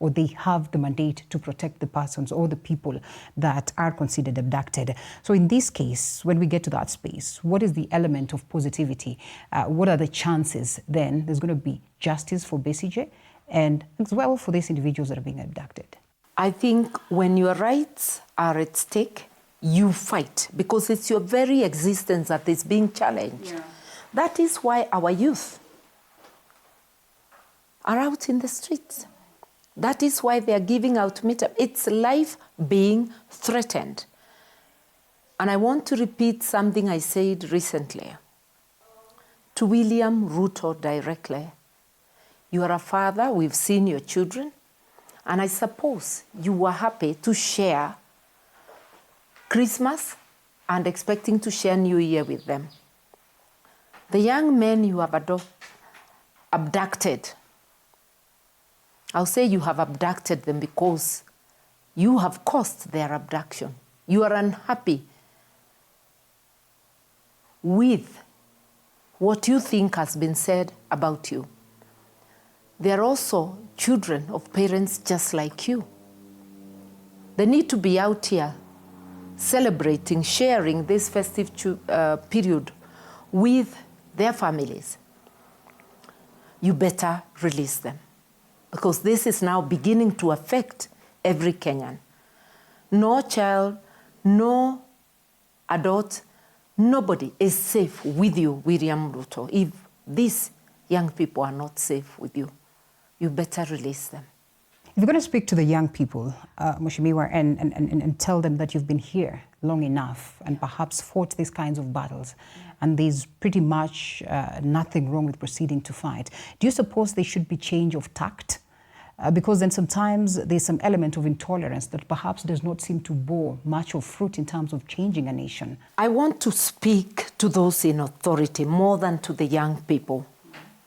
or they have the mandate to protect the persons or the people that are considered abducted. So in this case, when we get to that space, what is the element of positivity? What are the chances then there's going to be justice for Besigye and as well for these individuals that are being abducted? I think when your rights are at stake, you fight because it's your very existence that is being challenged. Yeah. That is why our youth are out in the streets. That is why they are giving ultimatums. It's life being threatened. And I want to repeat something I said recently to William Ruto directly. You are a father, we've seen your children, and I suppose you were happy to share Christmas and expecting to share New Year with them. The young men you have abducted, I'll say you have abducted them because you have caused their abduction. You are unhappy with what you think has been said about you. They are also children of parents just like you. They need to be out here celebrating, sharing this festive period with their families. You better release them, because this is now beginning to affect every Kenyan. No child, no adult, nobody is safe with you, William Ruto. If these young people are not safe with you, you better release them. If you're going to speak to the young people, Mheshimiwa, and tell them that you've been here long enough and perhaps fought these kinds of battles, and there's pretty much nothing wrong with proceeding to fight, do you suppose there should be change of tact? Because then sometimes there's some element of intolerance that perhaps does not seem to bear much of fruit in terms of changing a nation. I want to speak to those in authority more than to the young people.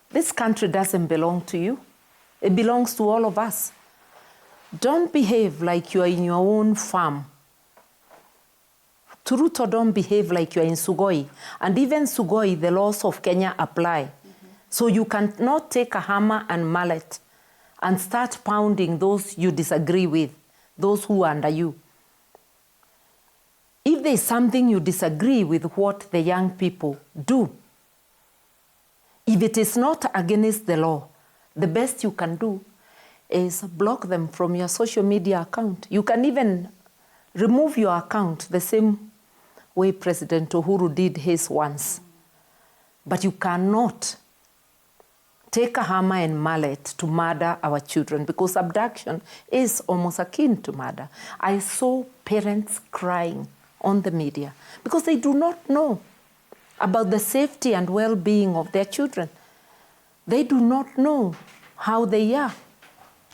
This country doesn't belong to you. It belongs to all of us. Don't behave like you are in your own farm. To Ruto, don't behave like you are in Sugoi. And even Sugoi, the laws of Kenya apply. So you cannot take a hammer and mallet and start pounding those you disagree with, those who are under you. If there is something you disagree with what the young people do, if it is not against the law, the best you can do is block them from your social media account. You can even remove your account the same way President Uhuru did his once. But you cannot take a hammer and mallet to murder our children, because abduction is almost akin to murder. I saw parents crying on the media because they do not know about the safety and well-being of their children. They do not know how they are.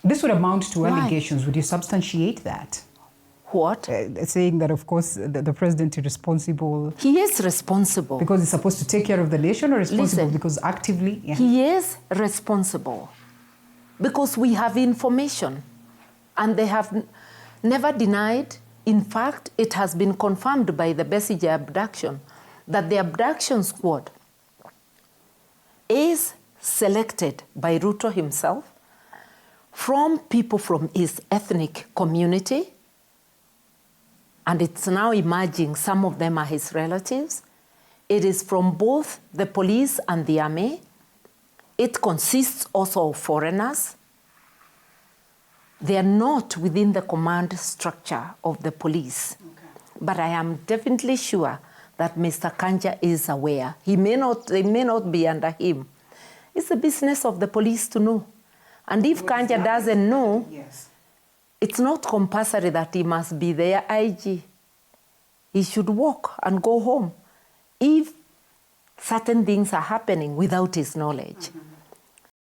This would amount to allegations. Would you substantiate that? What? Saying that, of course, the president is responsible. He is responsible. Because he's supposed to take care of the nation, or responsible because actively? Yeah. He is responsible because we have information, and they have never denied. In fact, it has been confirmed by the Besigye abduction that the abduction squad is selected by Ruto himself from people from his ethnic community, and it's now emerging some of them are his relatives. It is from both the police and the army. It consists also of foreigners. They are not within the command structure of the police. Okay. But I am definitely sure that Mr. Kanja is aware. They may not be under him. It's the business of the police to know. And if Kanja doesn't know, yes, it's not compulsory that he must be their IG. He should walk and go home if certain things are happening without his knowledge.